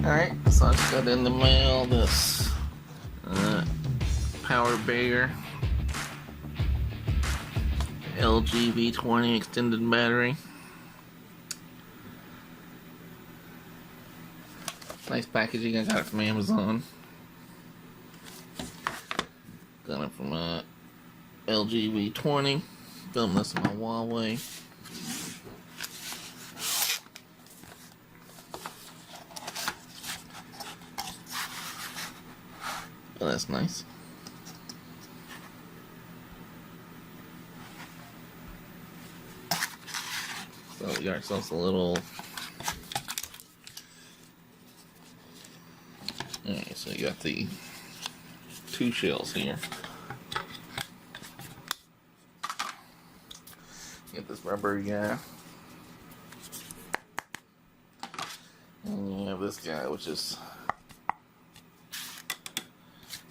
Alright, so I just got in the mail this PowerBear LG V20 extended battery. Nice packaging. I got it from Amazon. Got it from LG V20. Filmed this on my Huawei. Oh, that's nice. So we got ourselves a little. Alright, so you got the two shells here. Get this rubber guy. And you have this guy, which is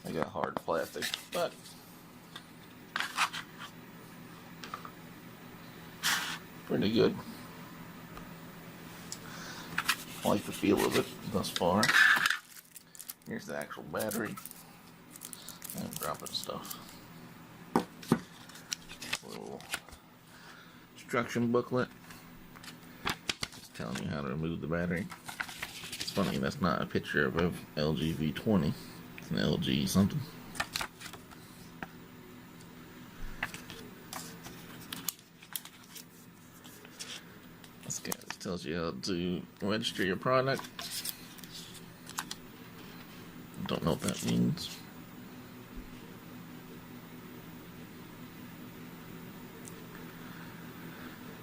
I got hard plastic, but pretty good. I like the feel of it thus far. Here's the actual battery. I'm dropping stuff. A little instruction booklet. Just telling you how to remove the battery. It's funny, that's not a picture of an LG V20. It's an LG something. This guy just tells you how to register your product. Don't know what that means.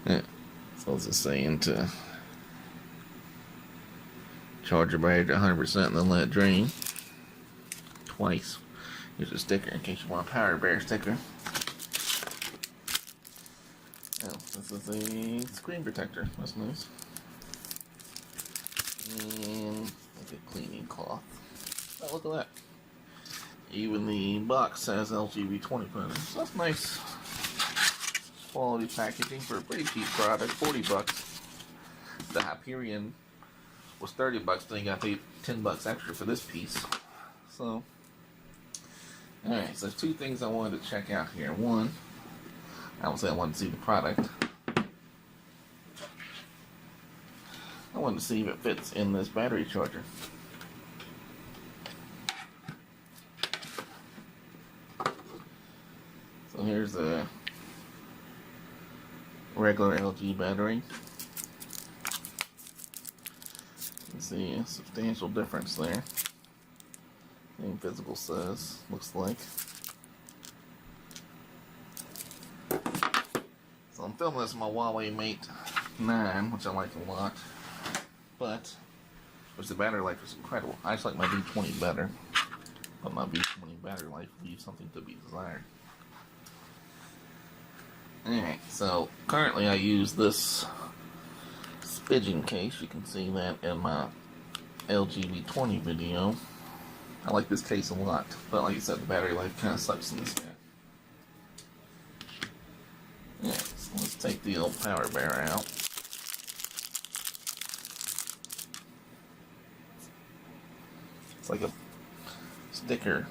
Yeah, so it's just saying to charge your battery to 100% and then let it drain twice. Here's a sticker in case you want a PowerBear sticker. Oh, this is a screen protector. That's nice. And like a cleaning cloth. Oh, look at that. Even the box says LG V20 printer. So that's nice. Quality packaging for a pretty cheap product. 40 bucks. The Hyperion was 30 bucks, then you got to pay 10 bucks extra for this piece. So, alright, so there's two things I wanted to check out here. One, I would say I wanted to see the product. I wanted to see if it fits in this battery charger. So here's a regular LG battery. You can see a substantial difference there. Same physical size, looks like. So I'm filming this on my Huawei Mate 9, which I like a lot. But, the battery life is incredible. I just like my V20 better. But my V20 battery life leaves something to be desired. Alright, so currently I use this Spigen case. You can see that in my LG V20 video. I like this case a lot, but like I said, the battery life kind of sucks in this guy. Yeah, so let's take the old PowerBear out. It's like a sticker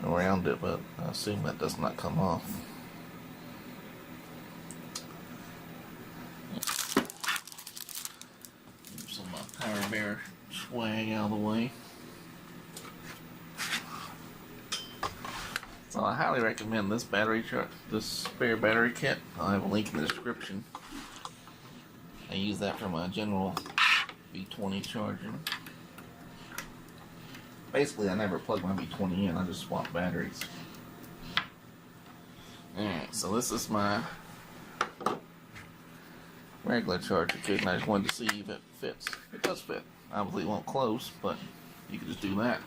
around it, but I assume that does not come off. Some PowerBear swag out of the way. So I highly recommend this this spare battery kit. I'll have a link in the description. I use that for my general V20 charger. Basically, I never plug my V20 in. I just swap batteries. Alright, so this is my regular charger kit, and I just wanted to see if it fits. It does fit. Obviously, it won't close, but you can just do that.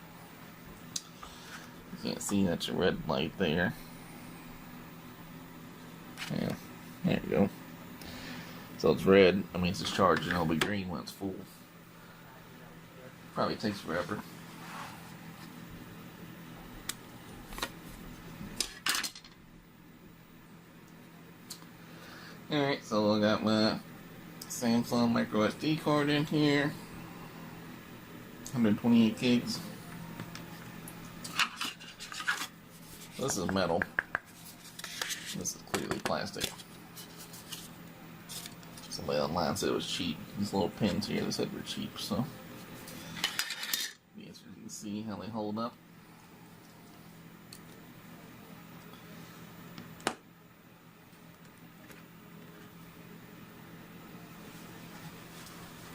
You can't see that's a red light there. Yeah, there you go. So it's red. I mean, it's charging. It'll be green when it's full. Probably takes forever. Alright, so I got my Samsung MicroSD card in here. 128 gigs. This is metal. This is clearly plastic. Somebody online said it was cheap. These little pins here, they said were cheap, so be interesting to see how they hold up.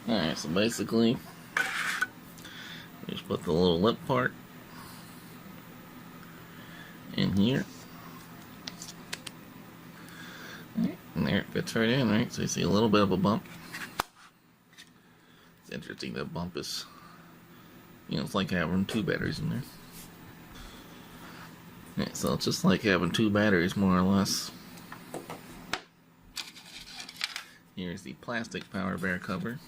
Alright, so basically, just put the little lip part in here. Right, and there it fits right in, right? So you see a little bit of a bump. It's interesting that bump is, you know, it's like having two batteries in there. Yeah, so it's just like having two batteries, more or less. Here's the plastic PowerBear cover.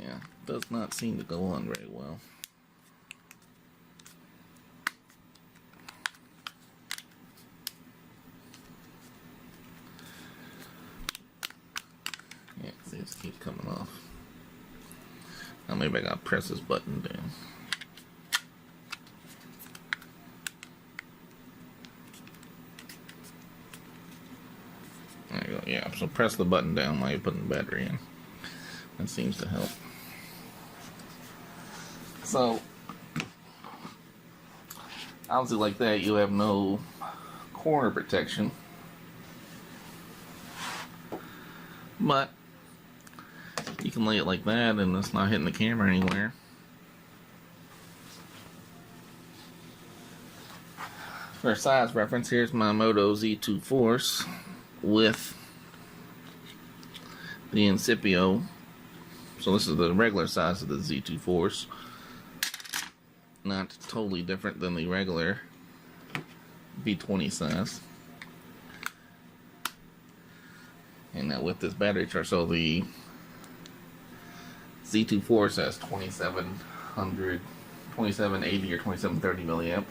Yeah, does not seem to go on very well. Yeah, see, it keeps coming off. Now maybe I gotta press this button down. There you go. Yeah, so press the button down while you're putting the battery in. That seems to help. So, obviously like that, you have no corner protection. But you can lay it like that and it's not hitting the camera anywhere. For size reference, here's my Moto Z2 Force with the Incipio. So this is the regular size of the Z2 Force. Not totally different than the regular V20 size. And now with this battery charge, so the Z2 Force has 2780 or 2730 milliamp.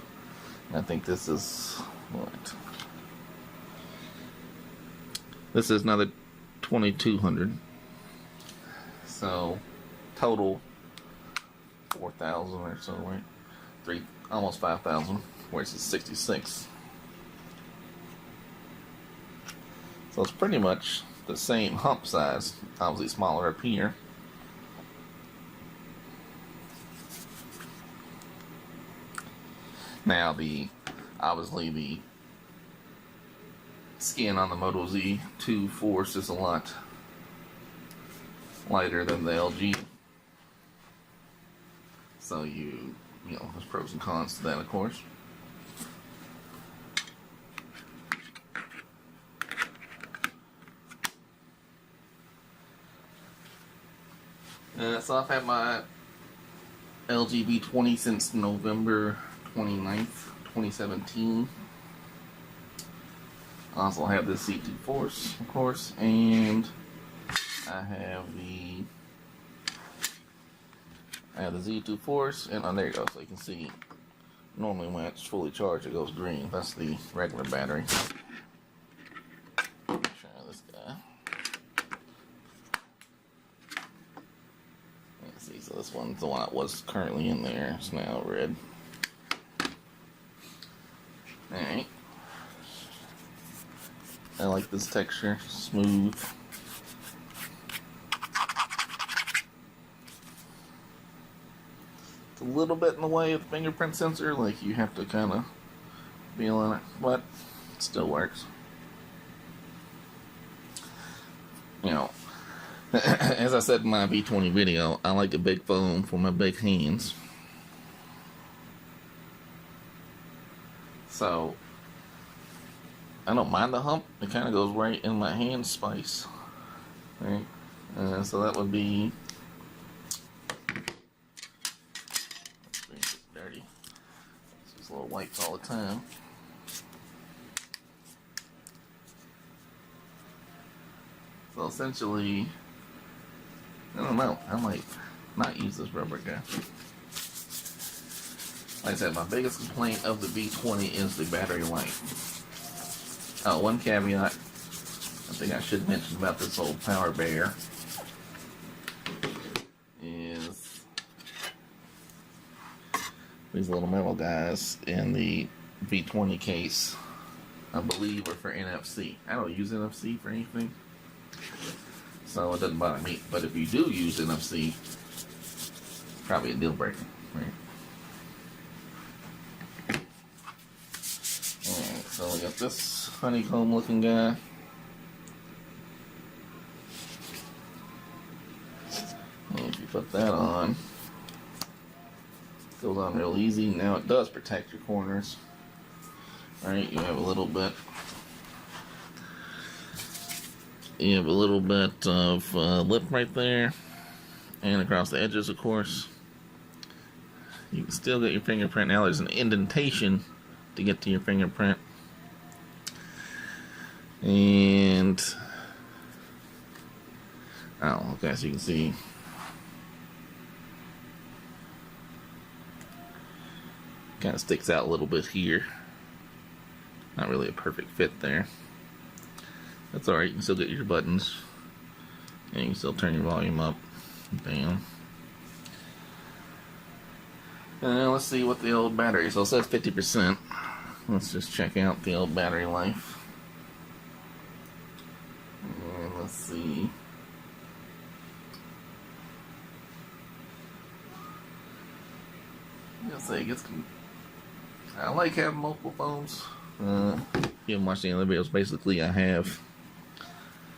And I think this is what? This is another 2200. So total 4,000 or so, right? Almost 5,000. Whereas it's 66. So it's pretty much the same hump size, obviously smaller up here. Now obviously the skin on the Moto Z2 Force is a lot lighter than the LG. So you know, there's pros and cons to that, of course. So I've had my LG V20 since November 29th, 2017. I also have the Z2 Force, of course, and I have the Z2 Force, and oh, there you go. So you can see, normally when it's fully charged, it goes green. That's the regular battery. Try this guy. Let's see. So this one's the one that was currently in there. It's now red. All right. I like this texture, smooth. It's a little bit in the way of the fingerprint sensor, like you have to kind of feel on it, but it still works. You know, as I said in my V20 video, I like a big phone for my big hands. So I don't mind the hump. It kind of goes right in my hand space. Right? So that would be... It's dirty. It's just little wipes all the time. So essentially, I don't know. I might not use this rubber guy. Like I said, my biggest complaint of the V20 is the battery life. Oh, one caveat, thing I should mention about this old PowerBear is these little metal guys in the V20 case, I believe, are for NFC. I don't use NFC for anything, so it doesn't bother me. But if you do use NFC, it's probably a deal breaker, right? Alright, so we got this honeycomb looking guy. And if you put that on, it goes on real easy. Now it does protect your corners. Right, you have a little bit of lip right there, and across the edges, of course. You can still get your fingerprint. Now there's an indentation to get to your fingerprint, and okay, as you can see, kind of sticks out a little bit here. Not really a perfect fit there. That's alright, you can still get your buttons. And you can still turn your volume up and down. Let's see what the old battery, so it says 50%. Let's just check out the old battery life. And let's see. I like having multiple phones. You haven't watched any other videos. Basically, I have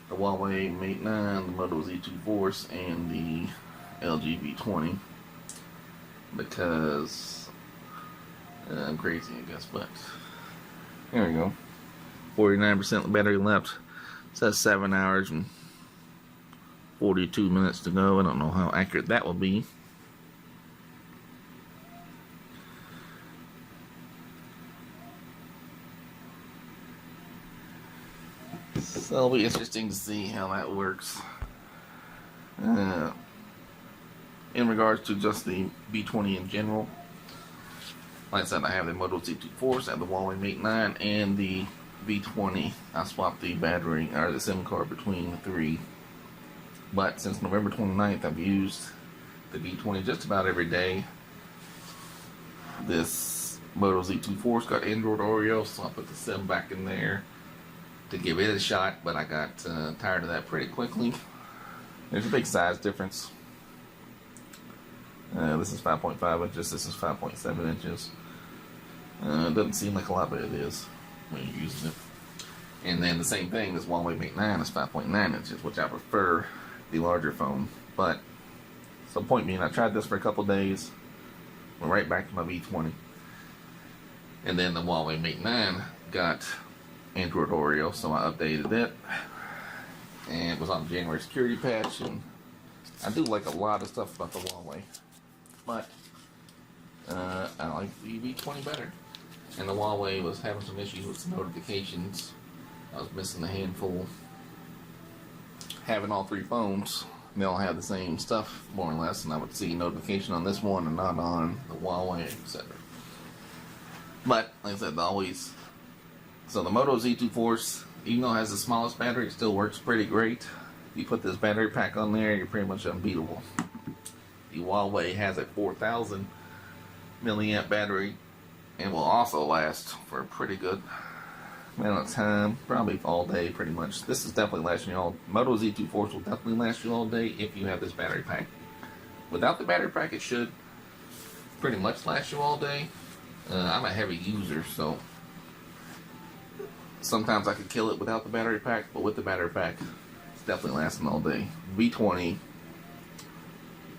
the Huawei Mate 9, the Moto Z2 Force, and the LG V20 because I'm crazy, I guess. But there we go. 49% battery left. It says 7 hours and 42 minutes to go. I don't know how accurate that will be. So it'll be interesting to see how that works. In regards to just the V20 in general, like I said, I have the Moto Z2 Force, I have the Huawei Mate 9, and the V20. I swapped the battery, or the SIM card, between the three. But since November 29th, I've used the V20 just about every day. This Moto Z2 Force got Android Oreo, so I put the SIM back in there to give it a shot, but I got tired of that pretty quickly. There's a big size difference. This is 5.5 inches, this is 5.7 inches. It doesn't seem like a lot, but it is when you're using it. And then the same thing, this Huawei Mate 9 is 5.9 inches, which I prefer the larger phone. But, so point being, I tried this for a couple days, went right back to my V20. And then the Huawei Mate 9 got Android Oreo, so I updated it, and it was on the January security patch. And I do like a lot of stuff about the Huawei, but I like the V20 better. And the Huawei was having some issues with some notifications. I was missing a handful. Having all three phones, they all have the same stuff more or less, and I would see a notification on this one and not on the Huawei, etc. But like I said, always. So the Moto Z2 Force, even though it has the smallest battery, it still works pretty great. If you put this battery pack on there, you're pretty much unbeatable. The Huawei has a 4,000 milliamp battery and will also last for a pretty good amount of time, probably all day pretty much. This is definitely lasting you all. Moto Z2 Force will definitely last you all day if you have this battery pack. Without the battery pack, it should pretty much last you all day. I'm a heavy user, so sometimes I could kill it without the battery pack, but with the battery pack, it's definitely lasting all day. V20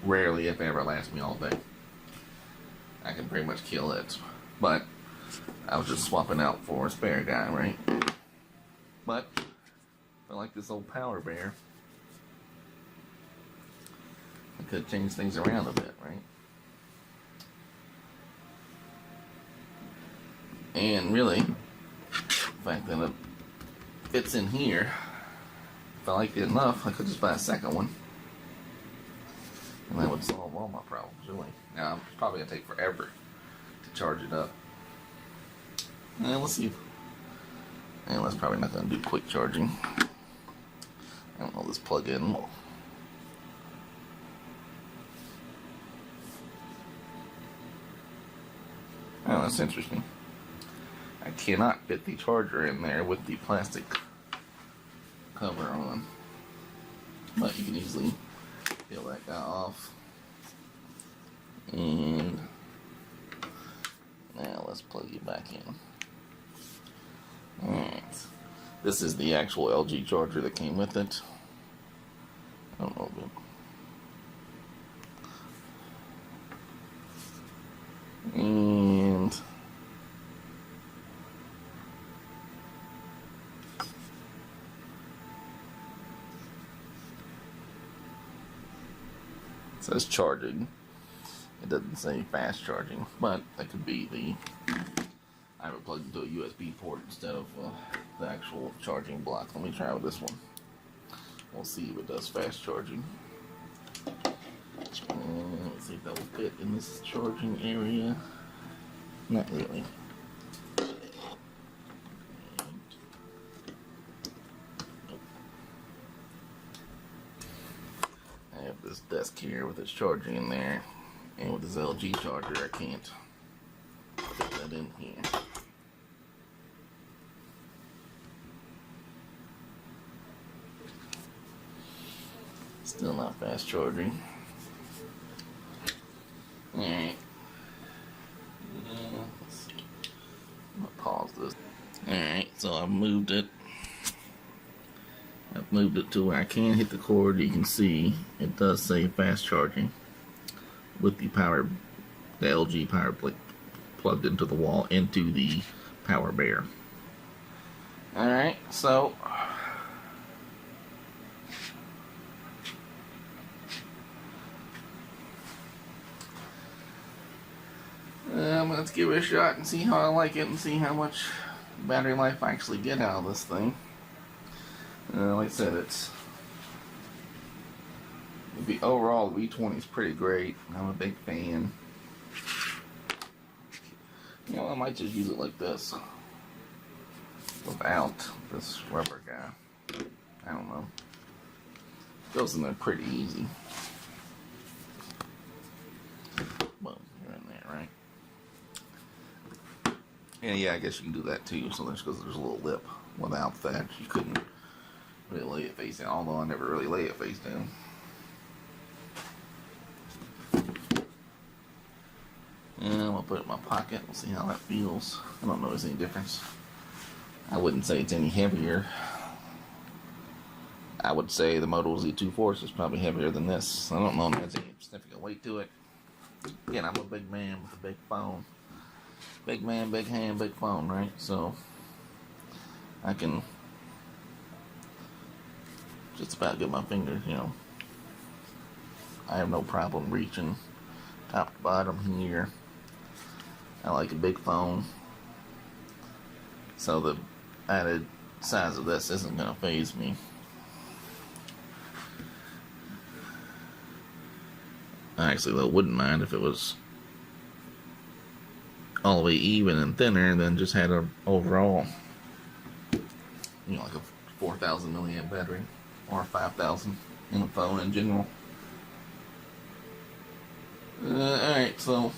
rarely, if ever, lasts me all day. I can pretty much kill it, but I was just swapping out for a spare guy, right? But I like this old PowerBear. I could change things around a bit, right? And really, the fact that it fits in here, if I liked it enough, I could just buy a second one. And that would solve all my problems, really. Now, it's probably going to take forever to charge it up. And let's see. And that's probably not going to do quick charging. I don't know this plug-in. Oh, that's interesting. I cannot fit the charger in there with the plastic cover on, but you can easily peel that guy off. And now let's plug it back in. Alright. This is the actual LG charger that came with it. I don't know, but... And... it says charging. It doesn't say fast charging, but that could be the... I have it plugged into a USB port instead of the actual charging block. Let me try with this one. We'll see if it does fast charging. Let's see if that will fit in this charging area. Not really. I have this desk here with its charging in there, and with this LG charger I can't fit that in here. Still not fast charging. Alright. I'm gonna pause this. Alright, so I've moved it. I've moved it to where I can hit the cord. You can see it does say fast charging with the LG power plugged into the wall into the PowerBear. Alright, so let's give it a shot and see how I like it and see how much battery life I actually get out of this thing. Like I said, overall the V20 is pretty great. I'm a big fan. You know, I might just use it like this without this rubber guy. I don't know. Goes in there pretty easy. Boom, you're in there, right? Yeah, I guess you can do that too. So there's because there's a little lip. Without that, you couldn't really lay it face down. Although I never really lay it face down. And I'm gonna put it in my pocket. We'll see how that feels. I don't notice any difference. I wouldn't say it's any heavier. I would say the Moto Z2 Force is probably heavier than this. I don't know if there's any significant weight to it. Again, I'm a big man with a big phone. Big man, big hand, big phone, right? So I can just about get my fingers, you know. I have no problem reaching top to bottom here. I like a big phone. So the added size of this isn't going to faze me. I actually though wouldn't mind if it was all the way even and thinner, and then just had an overall, you know, like a 4,000 milliamp battery or 5,000 in a phone in general. Alright, so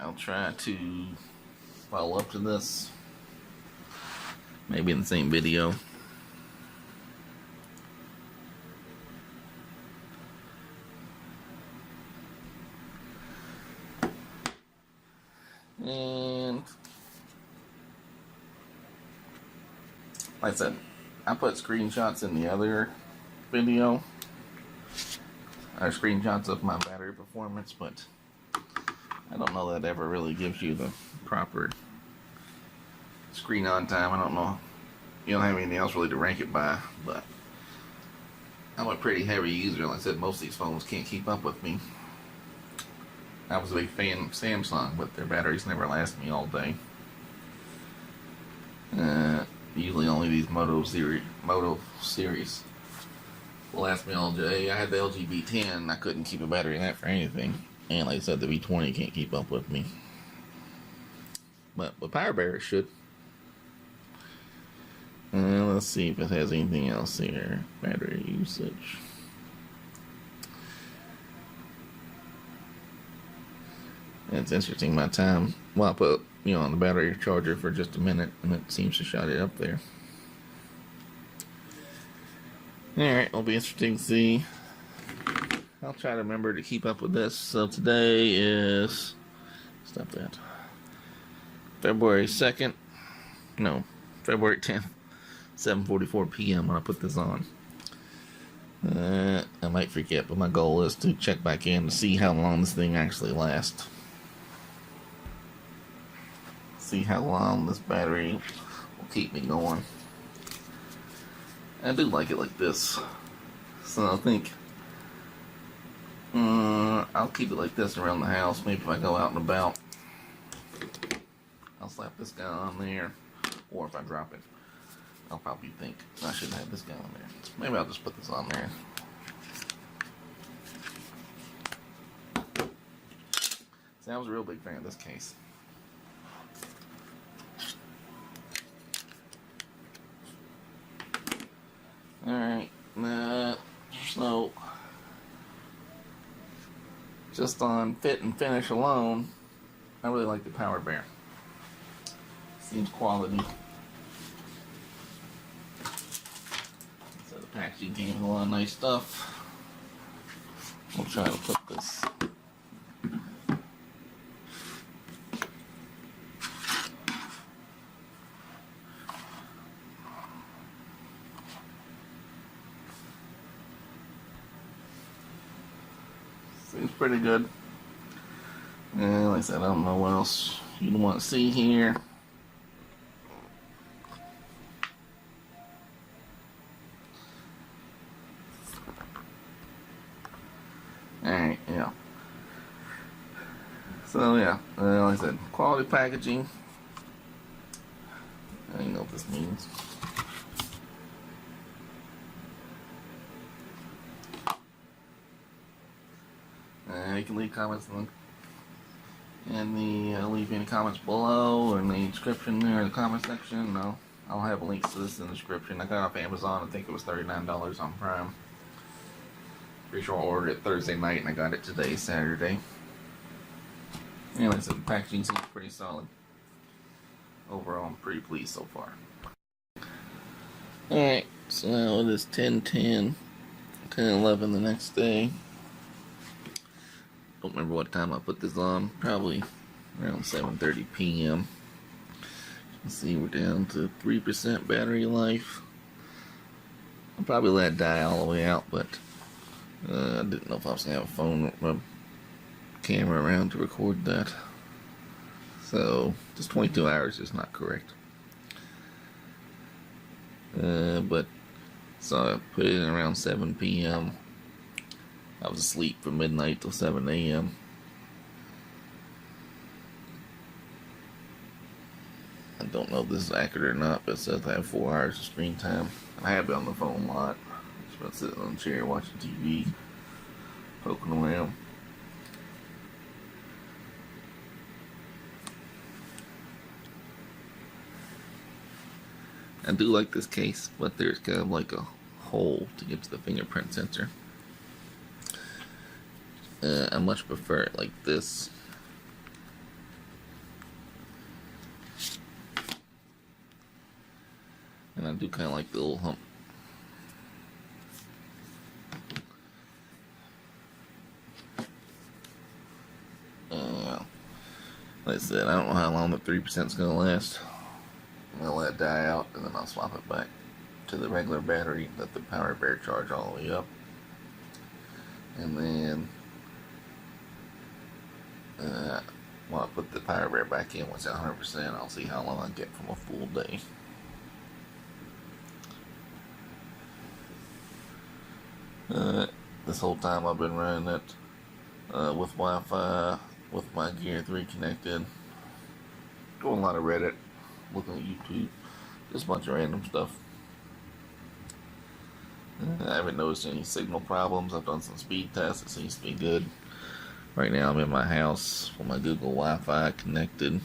I'll try to follow up to this, maybe in the same video. And like I said, I put screenshots in the other video, or screenshots of my battery performance, but I don't know that ever really gives you the proper screen on time. I don't know. You don't have anything else really to rank it by, but I'm a pretty heavy user. Like I said, most of these phones can't keep up with me. I was a big fan of Samsung, but their batteries never last me all day. Usually only these Moto series will last me all day. I had the LG V10, I couldn't keep a battery in that for anything. And like I said, the V20 can't keep up with me. But with PowerBear, it should. Let's see if it has anything else here. Battery usage. It's interesting, my time. Well, I put, on the battery charger for just a minute, and it seems to shut it up there. Alright, it'll be interesting to see. I'll try to remember to keep up with this. So today is, stop that, February 2nd, no, February 10th, 7:44 p.m. when I put this on. I might forget, but my goal is to check back in to see how long this thing actually lasts. See how long this battery will keep me going. I do like it like this, so I think I'll keep it like this around the house. Maybe if I go out and about, I'll slap this guy on there, or if I drop it, I'll probably think I should have this guy on there. Maybe I'll just put this on there. See, I was a real big fan of this case. Alright, so just on fit and finish alone, I really like the PowerBear. Seems quality. So the packaging came with a lot of nice stuff. We'll try to put this. Seems pretty good. And like I said, I don't know what else you'd want to see here. Alright, yeah. So yeah, like I said, quality packaging. I don't know what this means. You can leave comments leave any comments below or in the description there in the comment section. I'll have links to this in the description. I got it off Amazon. I think it was $39 on Prime. Pretty sure I ordered it Thursday night and I got it today, Saturday. And like I said, the packaging seems pretty solid. Overall, I'm pretty pleased so far. Alright, so now it is 10:10, 10:11 the next day. Don't remember what time I put this on. Probably around 7:30 p.m. You can see we're down to 3% battery life. I'll probably let it die all the way out, but I didn't know if I was going to have a phone or a camera around to record that. So, just 22 hours is not correct. But, so I put it in around 7 p.m. I was asleep from midnight till 7 a.m. I don't know if this is accurate or not, but it says I have 4 hours of screen time. I have been on the phone a lot. Just been sitting on the chair watching TV, poking around. I do like this case, but there's kind of like a hole to get to the fingerprint sensor. I much prefer it like this. And I do kind of like the little hump. Like I said, I don't know how long the 3% is going to last. I'm going to let it die out and then I'll swap it back to the regular battery, let the PowerBear charge all the way up. And then when I put the PowerBear back in, once it's 100%, I'll see how long I get from a full day. This whole time I've been running it with Wi-Fi, with my Gear 3 connected, doing a lot of Reddit, looking at YouTube, just a bunch of random stuff. I haven't noticed any signal problems. I've done some speed tests, it seems to be good. Right now I'm in my house with my Google Wi-Fi connected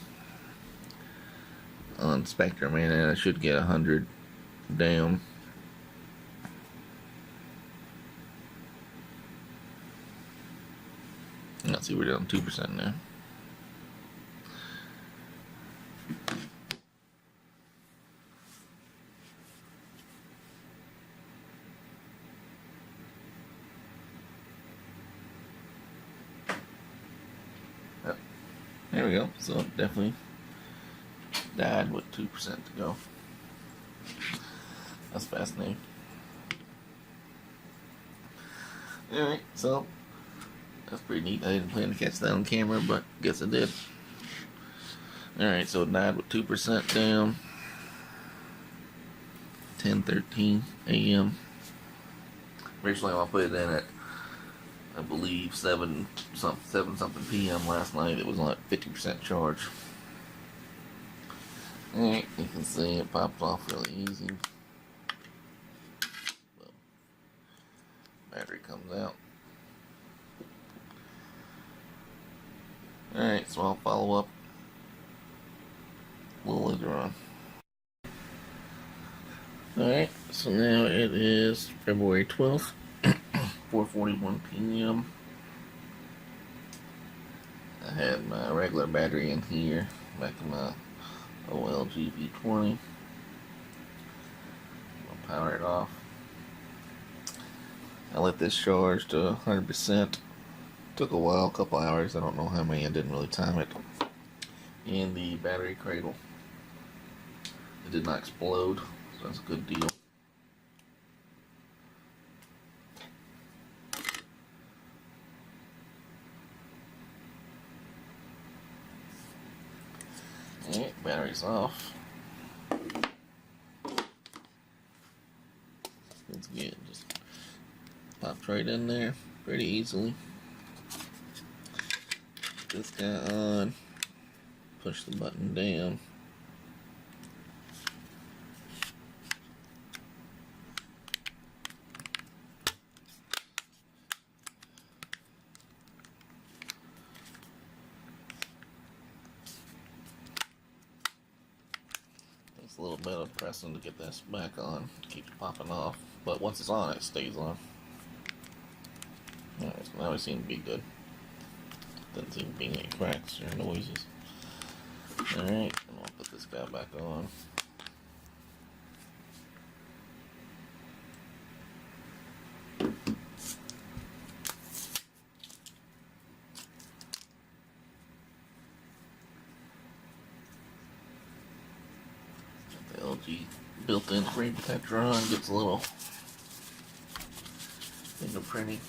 on Spectrum, and I should get 100 down. Let's see, we're down 2% now. Yep. There we go. So it definitely died with 2% to go. That's fascinating. Alright, so that's pretty neat. I didn't plan to catch that on camera, but guess I did. Alright, so it died with 2% down. 10:13 a.m. Originally, I'll put it in at, I believe, 7 something p.m. last night. It was on 50% charge. Alright, you can see it popped off really easy. Well, battery comes out. Alright, so I'll follow up a little later on. Alright, so now it is February 12th, 4:41 p.m. I had my regular battery in here, back in my OLG V20. I'll power it off. I let this charge to 100%. Took a while, a couple hours, I don't know how many, I didn't really time it. And the battery cradle, it did not explode, so that's a good deal. Alright, battery's off. It's good, just popped right in there pretty easily. Put this guy on, push the button down. Takes a little bit of pressing to get this back on. Keeps popping off, but once it's on, it stays on. Alright, so now we seem to be good. Doesn't seem to be any cracks or noises. Alright, and I'll put this guy back on. The LG built-in screen protector on, gets a little fingerprinting.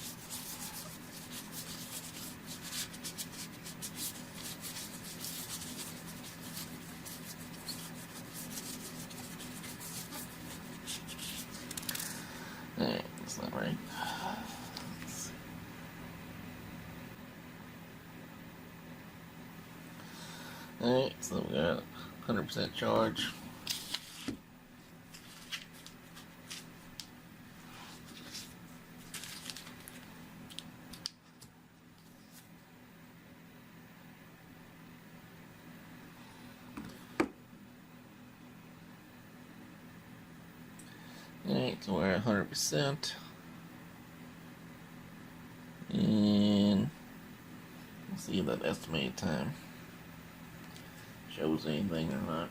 Alright, that's not right. Alright, so we got 100% charge. Alright, so we're at 100%. And let's see if that estimated time shows anything or not.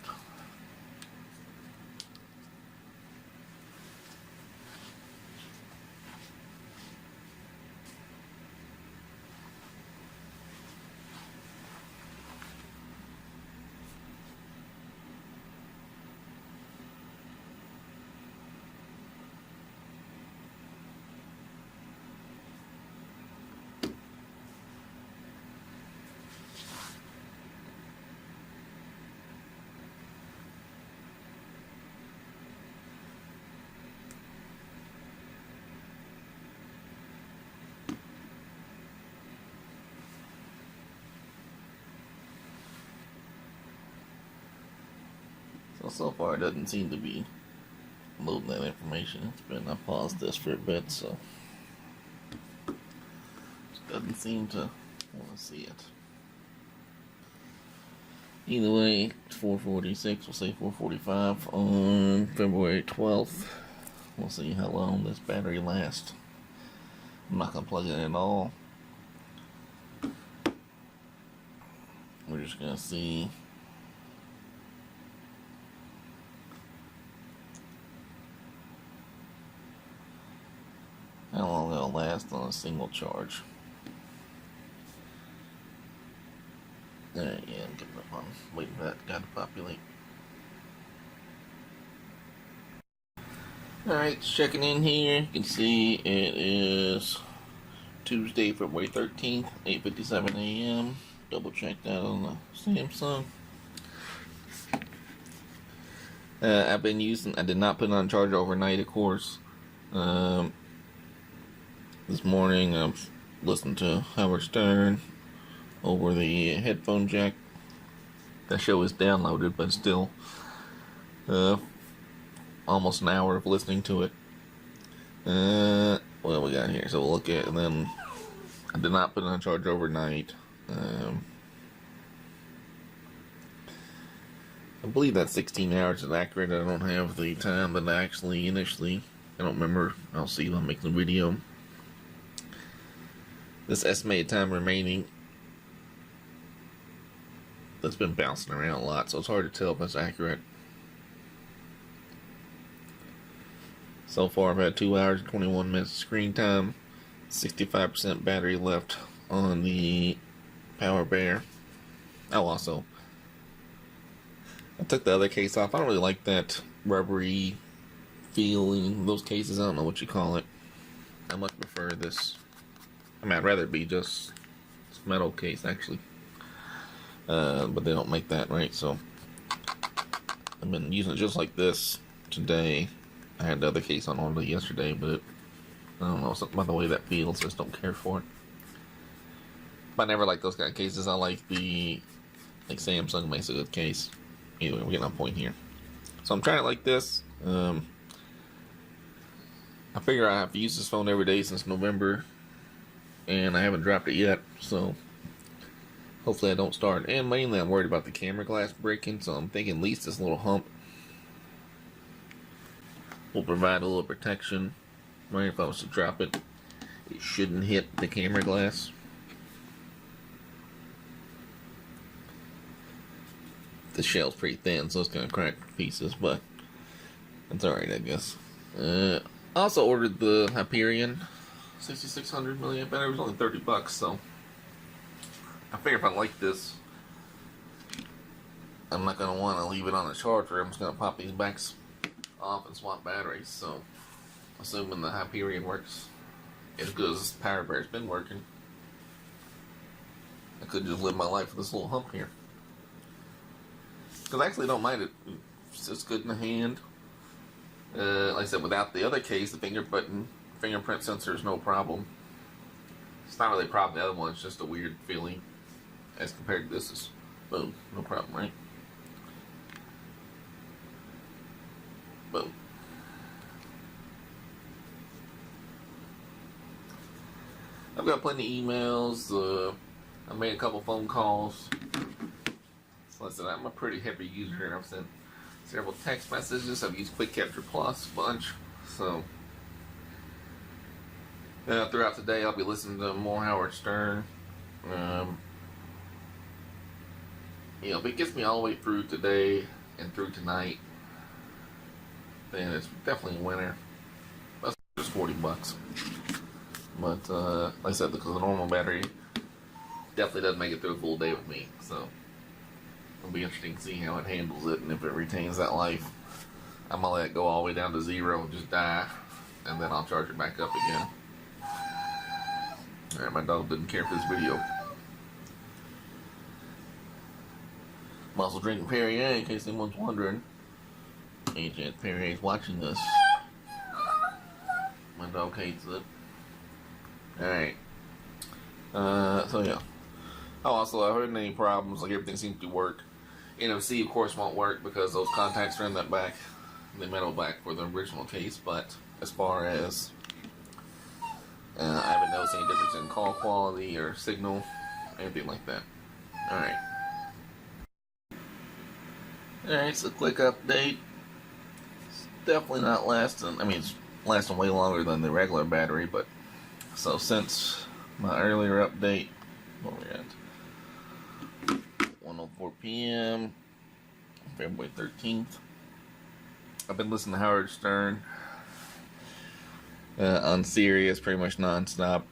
So far it doesn't seem to be loading that information. It's been, I paused this for a bit, so it doesn't seem to want to see it. Either way, it's 4:46. We'll say 4:45 on February 12th. We'll see how long this battery lasts. I'm not gonna plug it in at all. We're just gonna see. How long it'll last on a single charge. Alright, yeah, I'm giving up on waiting for that guy to populate. Alright, checking in here. You can see it is Tuesday, February 13th, 8:57 a.m. Double check that on the Samsung. I've been using, I did not put it on charge overnight, of course. This morning I've listened to Howard Stern over the headphone jack. That show is downloaded, but still almost an hour of listening to it. What do we got here? So we'll look at, and then I did not put it on charge overnight. I believe that 16 hours is accurate. I don't have the time that I actually initially, I don't remember. I'll see when I make the video. This estimated time remaining, that's been bouncing around a lot, so it's hard to tell if that's accurate. So far I've had 2 hours and 21 minutes of screen time, 65% battery left on the PowerBear. Oh, also, I took the other case off. I don't really like that rubbery feeling, those cases. I don't know what you call it. I much prefer this. I mean, I'd rather it be just this metal case, actually. But they don't make that, right? So I've been using it just like this today. I had the other case on all day yesterday, but I don't know, something about the way that feels. I just don't care for it. But I never like those kind of cases. I like Samsung makes a good case. Anyway, we're getting on point here. So I'm trying it like this. I figure I have used this phone every day since November, and I haven't dropped it yet, so hopefully I don't start. And mainly I'm worried about the camera glass breaking, so I'm thinking at least this little hump will provide a little protection. Right, if I was to drop it, it shouldn't hit the camera glass. The shell's pretty thin, so it's gonna crack to pieces, but that's alright, I guess. I also ordered the Hyperion 6600 milliamp battery. It was only $30, so I figure if I like this, I'm not gonna want to leave it on the charger. I'm just gonna pop these backs off and swap batteries. So, assuming the Hyperion works as good as PowerBear's been working, I could just live my life with this little hump here. Because I actually don't mind it. It's good in the hand. Like I said, without the other case, the fingerprint sensor is no problem. It's not really a problem. The other one is just a weird feeling as compared to this. Is boom, no problem, right? Boom. I've got plenty of emails. I made a couple phone calls. So listen, I'm a pretty heavy user. I've sent several text messages. I've used Quick Capture Plus a bunch. So throughout the day, I'll be listening to more Howard Stern. If it gets me all the way through today and through tonight, then it's definitely a winner. That's just $40. But like I said, because the normal battery definitely doesn't make it through a full day with me. So it'll be interesting to see how it handles it, and if it retains that life. I'm gonna let it go all the way down to 0 and just die, and then I'll charge it back up again. Alright, my dog didn't care for this video. I'm also drinking Perrier, in case anyone's wondering. Agent Perrier's watching this. My dog hates it. Alright. So yeah. Oh, also, I heard any problems, like everything seems to work. NFC, of course, won't work because those contacts are in that back, the metal back for the original case, but as far as I haven't noticed any difference in call quality or signal, anything like that. Alright. Alright, so quick update. It's definitely not lasting, I mean, it's lasting way longer than the regular battery, but so since my earlier update, what are we at? 1:04 p.m. February 13th. I've been listening to Howard Stern on Sirius pretty much non-stop.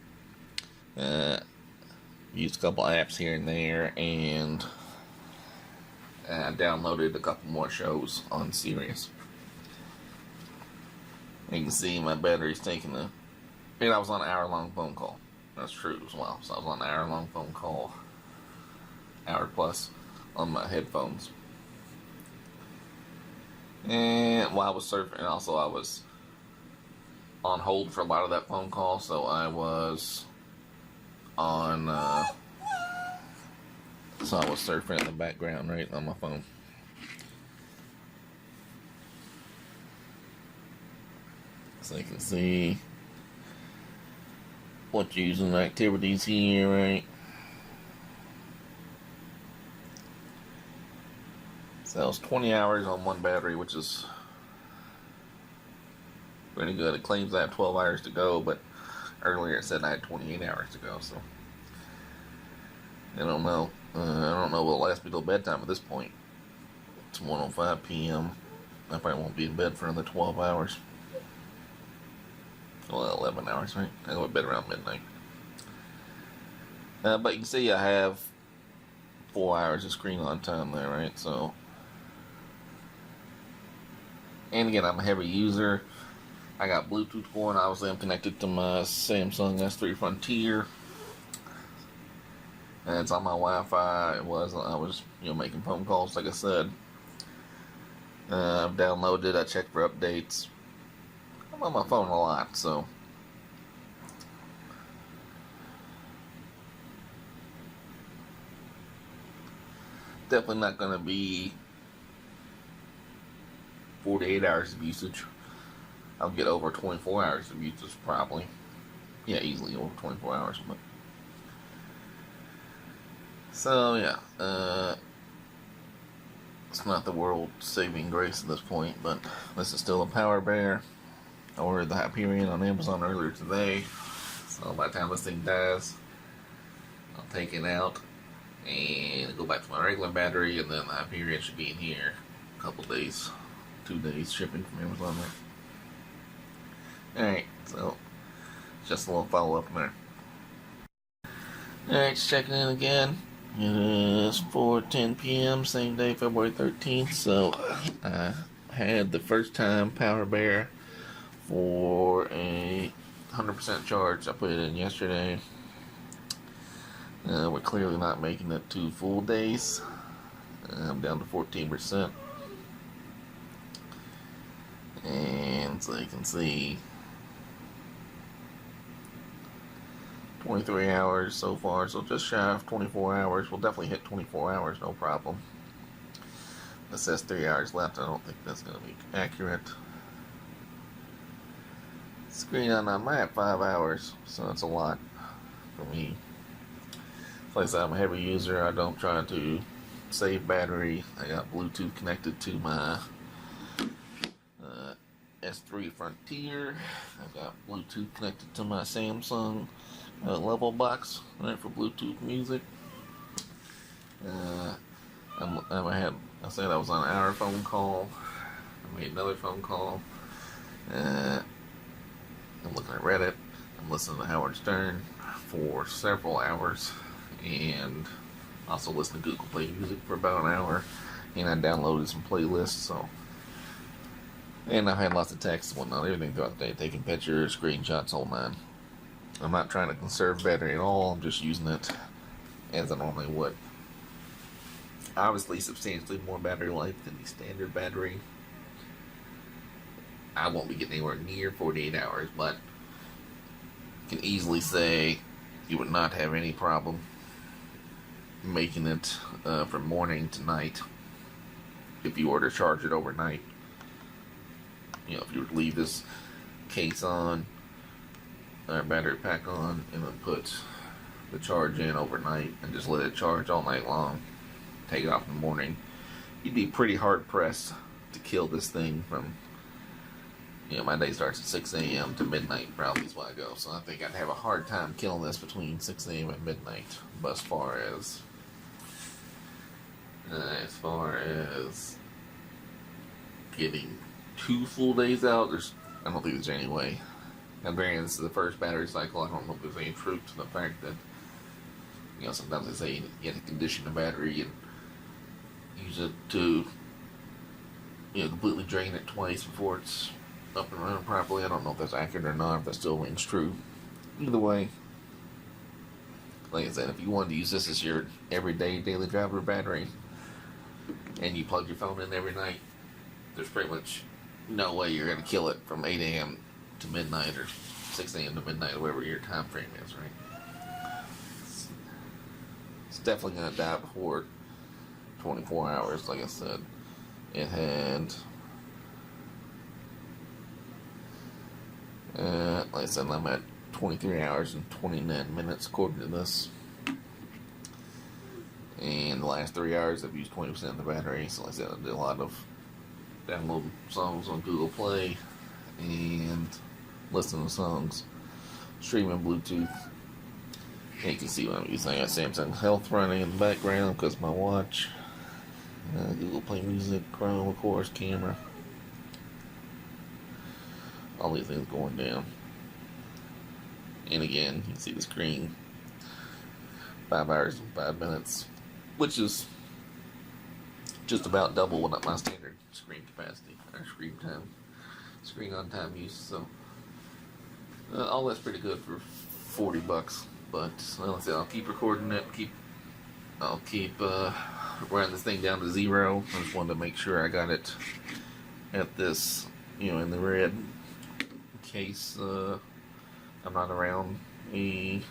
Used a couple apps here and there, and I downloaded a couple more shows on Sirius. You can see my battery's taking a... And I was on an hour-long phone call. That's true as well. So I was on an hour-long phone call, hour plus, on my headphones. And while I was surfing, also I was on hold for a lot of that phone call, so I was on, so I was surfing in the background, right, on my phone. So you can see what using activities here, right? So it was 20 hours on one battery, which is pretty good. It claims I have 12 hours to go, but earlier it said I had 28 hours to go, so I don't know. I don't know what will last me till bedtime at this point. It's 1:05 p.m. I probably won't be in bed for another 12 hours. Well, 11 hours, right? I go to bed around midnight. But you can see I have 4 hours of screen on time there, right? So, and again, I'm a heavy user. I got Bluetooth going. Obviously, I'm connected to my Samsung S3 Frontier. And it's on my Wi-Fi. I was, making phone calls, like I said. I've downloaded. I checked for updates. I'm on my phone a lot, so definitely not going to be 48 hours of usage. I'll get over 24 hours of usage probably. Yeah, easily over 24 hours. But so yeah, it's not the world saving grace at this point, but this is still a PowerBear. I ordered the Hyperion on Amazon earlier today, so by the time this thing dies, I'll take it out and go back to my regular battery, and then the Hyperion should be in here a couple days, 2 days shipping from Amazon there. Alright, so just a little follow up there. Alright, just checking in again. It is 4:10 p.m. same day, February 13th. So I had the first time PowerBear for a 100% charge. I put it in yesterday. We're clearly not making it 2 full days. I'm down to 14%. And so you can see 23 hours so far, so just shy of 24 hours. We'll definitely hit 24 hours, no problem. It says 3 hours left. I don't think that's going to be accurate. Screen on I might have 5 hours, so that's a lot for me. Like I said, I'm a heavy user. I don't try to save battery. I got Bluetooth connected to my S3 Frontier. I've got Bluetooth connected to my Samsung level box, right, for Bluetooth music. I said I was on an hour phone call. I made another phone call. I'm looking at Reddit. I'm listening to Howard Stern for several hours, and also listening to Google Play Music for about an hour. And I downloaded some playlists. So, and I've had lots of texts and whatnot, everything throughout the day, taking pictures, screenshots, whole nine. I'm not trying to conserve battery at all. I'm just using it as I normally would. Obviously, substantially more battery life than the standard battery. I won't be getting anywhere near 48 hours, but you can easily say you would not have any problem making it from morning to night if you were to charge it overnight. If you were to leave this case on, or battery pack on, and then put the charge in overnight and just let it charge all night long, take it off in the morning, you'd be pretty hard pressed to kill this thing from, you know, my day starts at 6 a.m. to midnight, probably is what I go. So I think I'd have a hard time killing this between 6 a.m. and midnight. But as far as getting 2 full days out, I don't think there's any way. And granted, this is the first battery cycle. I don't know if there's any truth to the fact that, you know, sometimes they say you have to condition the battery and use it to, you know, completely drain it twice before it's up and running properly. I don't know if that's accurate or not, if that still rings true. Either way, like I said, if you wanted to use this as your everyday daily driver battery and you plug your phone in every night, there's pretty much no way you're going to kill it from 8 a.m. to midnight or 6 a.m. to midnight, or whatever your time frame is, right? It's definitely going to die before 24 hours, like I said. It had, like I said, I'm at 23 hours and 29 minutes according to this. And the last 3 hours I've used 20% of the battery. So like I said, I did a lot of downloading songs on Google Play and listening to songs, streaming Bluetooth. And you can see what I'm using. I got Samsung Health running in the background because of my watch. Google Play Music, Chrome, of course, camera. All these things going down. And again, you can see the screen. 5 hours and 5 minutes, which is just about double what my standard screen capacity or screen on time use. So all that's pretty good for $40. But like I said, I'll keep recording it. I'll keep running this thing down to 0. I just wanted to make sure I got it at this, you know, in the red, in case I'm not around a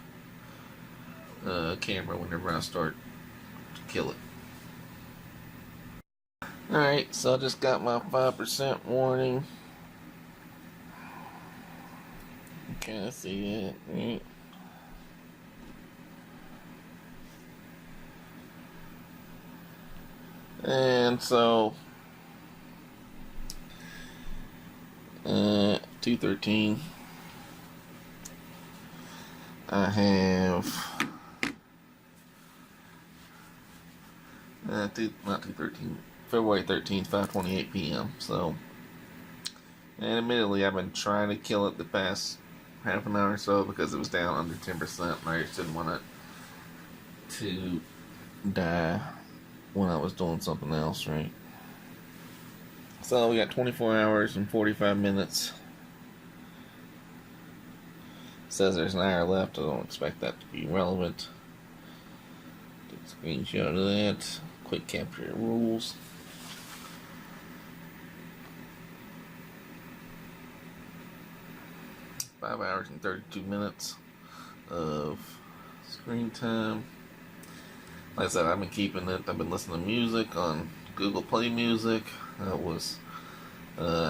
camera whenever I start to kill it. Alright, so I just got my 5% warning. Can't see it, right? And so 213. I have not 213, February 13th, 5:28 p.m. So, and admittedly, I've been trying to kill it the past half an hour or so because it was down under 10%, and I just didn't want it to die when I was doing something else, right? So we got 24 hours and 45 minutes. It says there's an hour left. I don't expect that to be relevant. Take a screenshot of that. Quick capture rules. Five hours and 32 minutes of screen time. Like I said, I've been keeping it. I've been listening to music on Google Play Music. I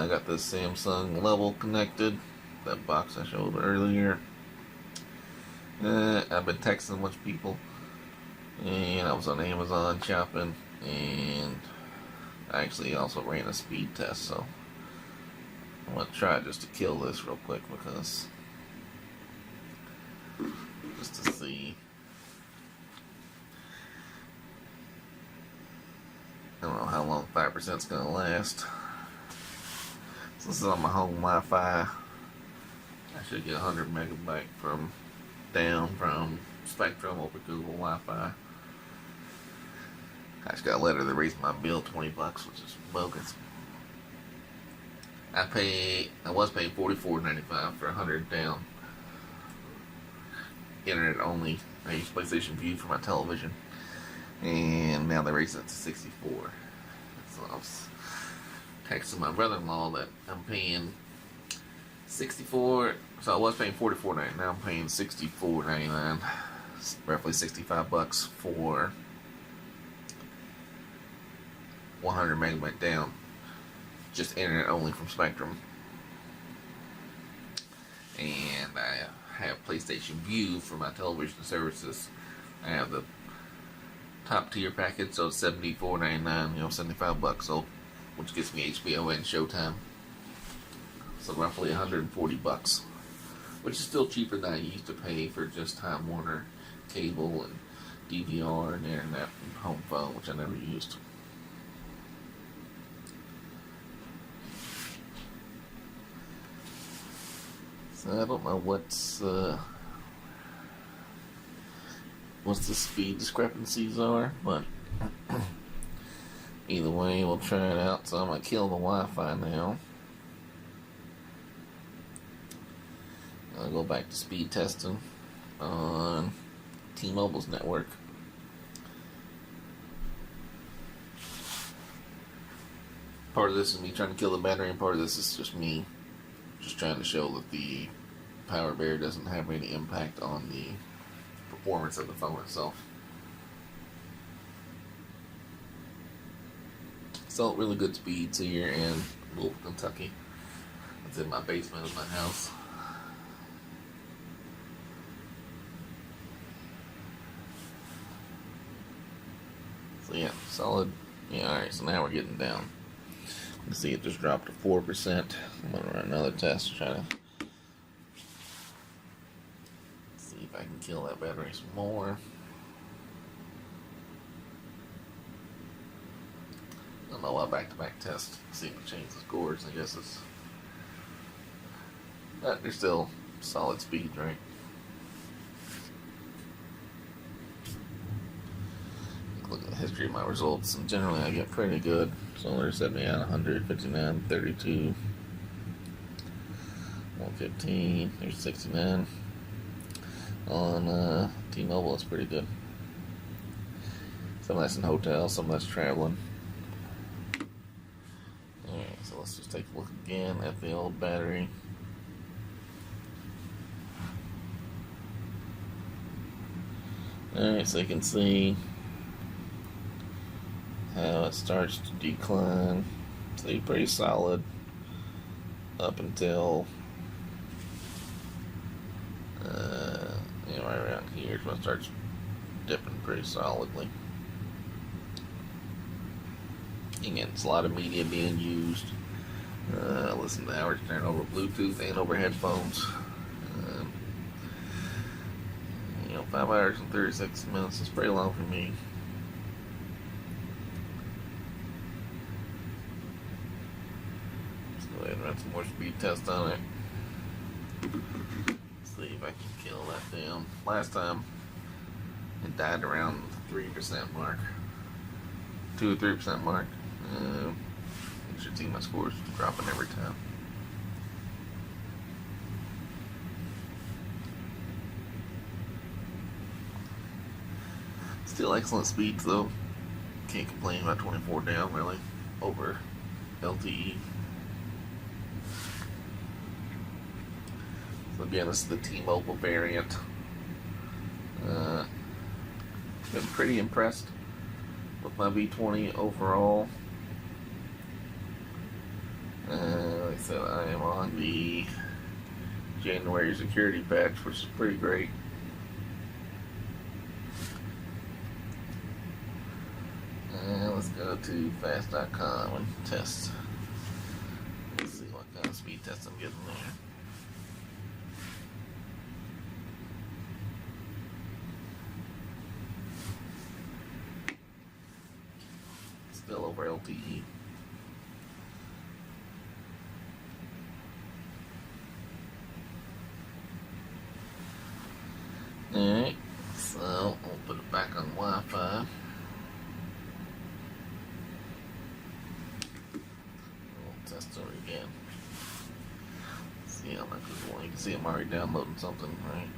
got this Samsung Level connected. That box I showed earlier. I've been texting a bunch of people. And I was on Amazon shopping. And I actually also ran a speed test. So I'm going to try just to kill this real quick because just to see. I don't know how long 5% is going to last. So this is on my home Wi-Fi. I should get 100 megabyte from Spectrum over Google Wi-Fi. I just got a letter that raised my bill $20, which is bogus. I was paying $44.95 for 100 down. Internet only. I use PlayStation View for my television. And now they raised it to 64. So I was texting my brother-in-law that I'm paying 64. So I was paying $44.99. Now I'm paying $64.99. Roughly $65 for 100 megabyte down. Just internet only from Spectrum. And I have PlayStation View for my television services. I have the top tier package, so it's $74.99, you know, $75, so which gets me HBO and Showtime. So roughly $140, which is still cheaper than I used to pay for just Time Warner cable and DVR and internet and home phone, which I never used. So I don't know what's the speed discrepancies are, but either way, we'll try it out. So I'm gonna kill the Wi-Fi now. I'll go back to speed testing on T-Mobile's network. Part of this is me trying to kill the battery, and part of this is just me just trying to show that the PowerBear doesn't have any impact on the performance of the phone itself. So really good speeds here in Louisville, Kentucky. It's in my basement of my house. So yeah, solid. Yeah, alright, so now we're getting down. You can see it just dropped to 4%. I'm going to run another test to try to see if I can kill that battery some more. I don't know why back-to-back test. See if it changes the scores. I guess it's... But they're still solid speed, right? Look at the history of my results, and generally I get pretty good. So they're 70 out of 100, 59, 32, 115, there's 69. On T-Mobile, it's pretty good. Some of that's in hotels, some of that's traveling. Alright, so let's just take a look again at the old battery. Alright, so you can see how it starts to decline. Stay pretty solid up until right around here is when it starts dipping pretty solidly. Again, it's a lot of media being used. Listen to hours turn over Bluetooth and over headphones. 5 hours and 36 minutes is pretty long for me. Let's go ahead and run some more speed tests on it. See if I can kill that down. Last time it died around the 3% mark. 2 or 3% mark. You should see my scores dropping every time. Still excellent speeds though. Can't complain about 24 down really over LTE. So again, this is the T-Mobile variant. Been pretty impressed with my V20 overall. Like I said, I am on the January security patch, which is pretty great. Let's go to fast.com and test. Let's see what kind of speed test I'm getting there. Still over LTE. Alright, so I'll put it back on Wi-Fi. Test it again. See how much is one. You can see I'm already downloading something, right?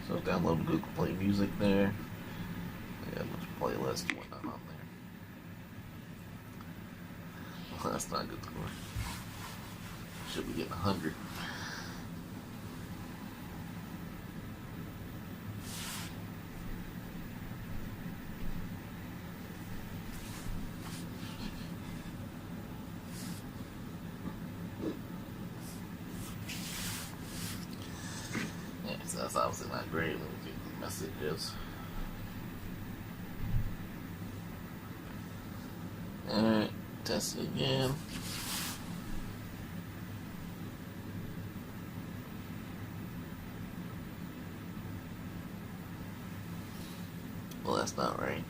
So I was downloading Google Play Music there. I got a bunch of playlists and whatnot on there. Well, that's not a good score. Should be getting 100. So that's obviously not great. Let me see what the message is. Alright, test it again. Well, that's not right.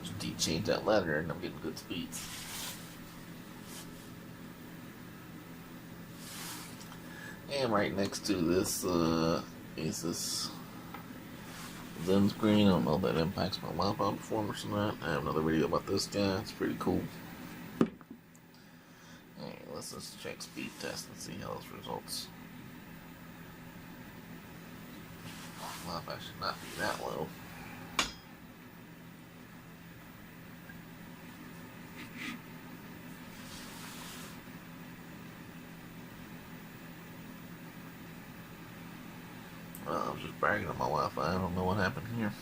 Just change that ladder and I'm getting good speeds. And right next to this is this Zen screen. I don't know if that impacts my Wi-Fi performance or not. I have another video about this guy. It's pretty cool. Alright, let's just check speed test and see how this results. Wi-Fi should not be that low. Well, I was just bragging on my Wi-Fi. I don't know what happened here.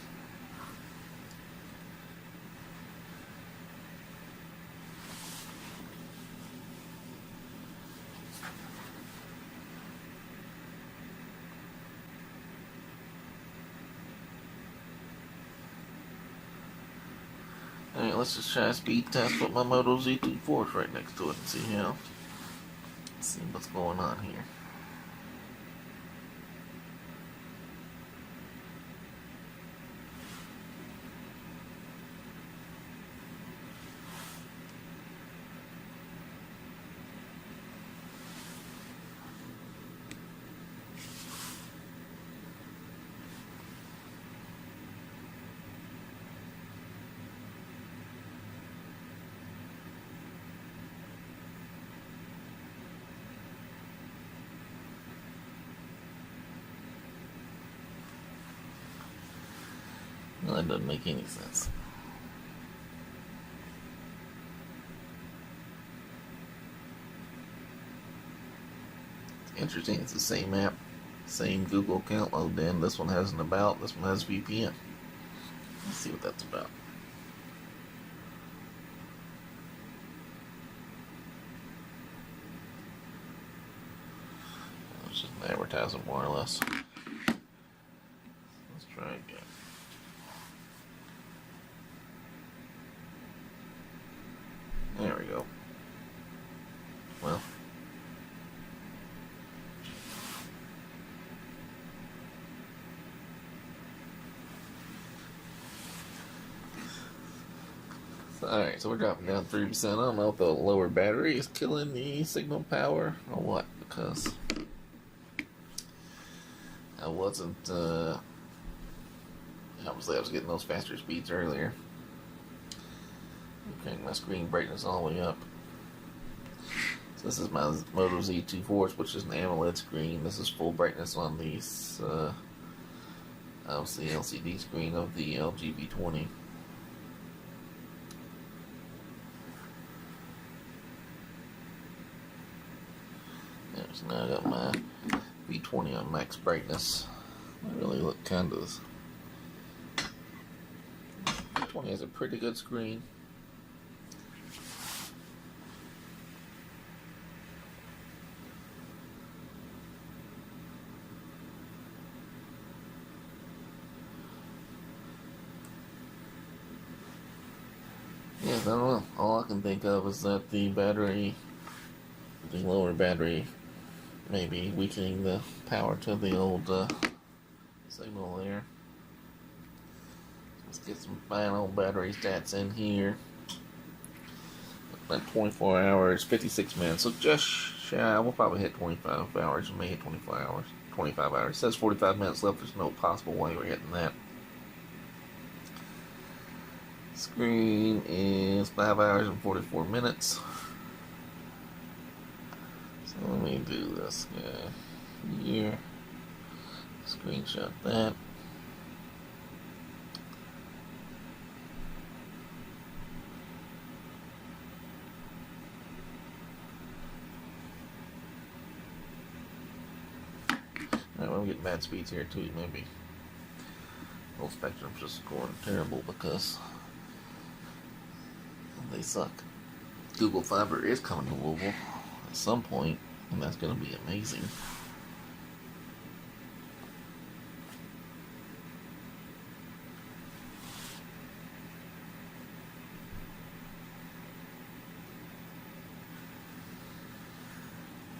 Alright, let's just try a speed test with my Moto Z2 Force right next to it and see see what's going on here. Well, that doesn't make any sense. It's interesting, it's the same app, same Google account logged in. This one has an about, this one has VPN. Let's see what that's about. It's just an advertisement, more or less. Let's try again. There we go. Well. Alright, so we're dropping down 3%. I don't know if the lower battery is killing the signal power or what, because I wasn't, obviously I was getting those faster speeds earlier. Crank my screen brightness all the way up. So this is my Moto Z2 Force, which is an AMOLED screen. This is full brightness on these, obviously LCD screen of the LG V20. So now I got my V20 on max brightness. I really look kind of. V20 has a pretty good screen. Yeah, I don't know. All I can think of is that the lower battery, may be weakening the power to the old signal there. Let's get some final battery stats in here. About 24 hours, 56 minutes. So just shy. We'll probably hit 25 hours. We may hit 25 hours. 25 hours. It says 45 minutes left. There's no possible way we're hitting that. Screen is 5 hours and 44 minutes. So let me do this guy here. Screenshot that. Alright, I'm getting bad speeds here too, maybe. Full Spectrum's just scoring terrible because they suck. Google Fiber is coming to Louisville at some point, and that's going to be amazing.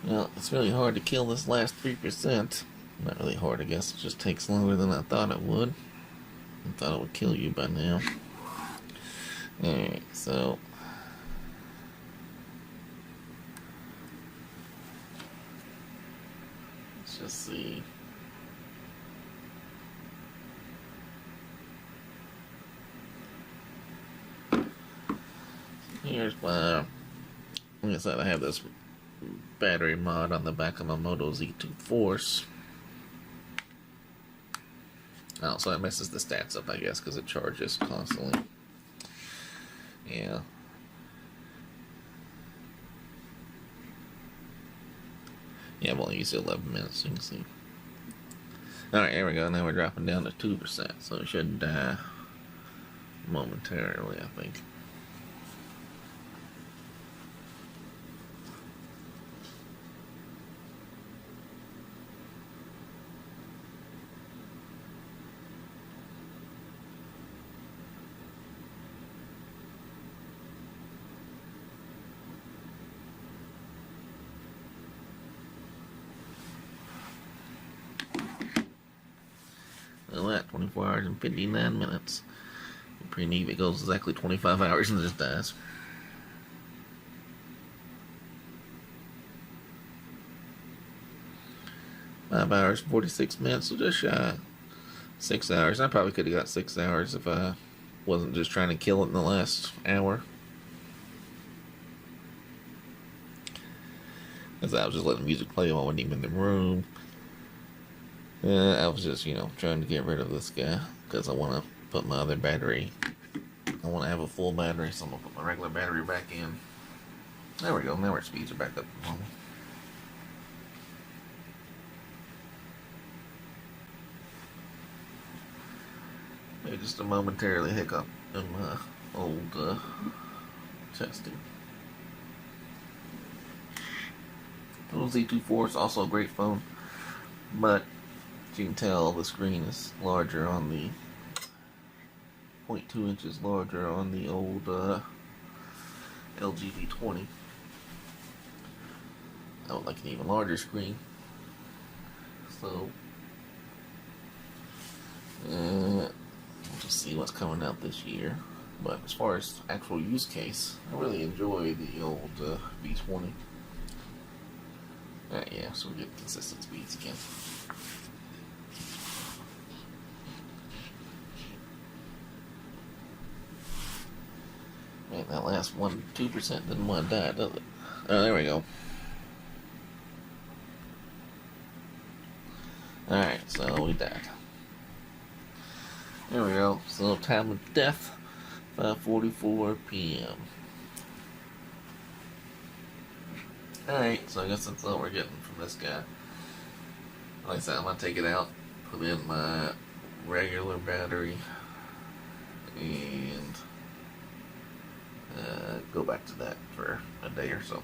Well, it's really hard to kill this last 3%. Not really hard, I guess. It just takes longer than I thought it would. I thought it would kill you by now. Alright, so let's just see. Here's my, like I said, I have this battery mod on the back of my Moto Z2 Force. Oh, so it messes the stats up, I guess, because it charges constantly. Yeah. Yeah, I've only used it 11 minutes, you can see. Alright, here we go. Now we're dropping down to 2%, so it should die momentarily, I think. Well, that 24 hours and 59 minutes. Pretty neat. It goes exactly 25 hours and just dies. Five hours, 46 minutes, so just shy 6 hours. I probably could have got 6 hours if I wasn't just trying to kill it in the last hour. Because I was just letting music play while I wasn't even in the room. I was just, trying to get rid of this guy because I want to put my other battery. I want to have a full battery, so I'm going to put my regular battery back in. There we go. Now our speeds are back up to normal. Maybe just a momentarily hiccup in my old testing. Moto Z2 Force, also a great phone, but you can tell the screen is larger on the 0.2 inches larger on the old LG V20. I would like an even larger screen. So we'll just see what's coming out this year. But as far as actual use case, I really enjoy the old V20. Yeah, so we get consistent speeds again. Man, that last 2% didn't want to die, does it? Oh, there we go. Alright, so we died. There we go. So time of death, 5:44 p.m. Alright, so I guess that's all we're getting from this guy. Like I said, I'm going to take it out, put in my regular battery, and go back to that for a day or so.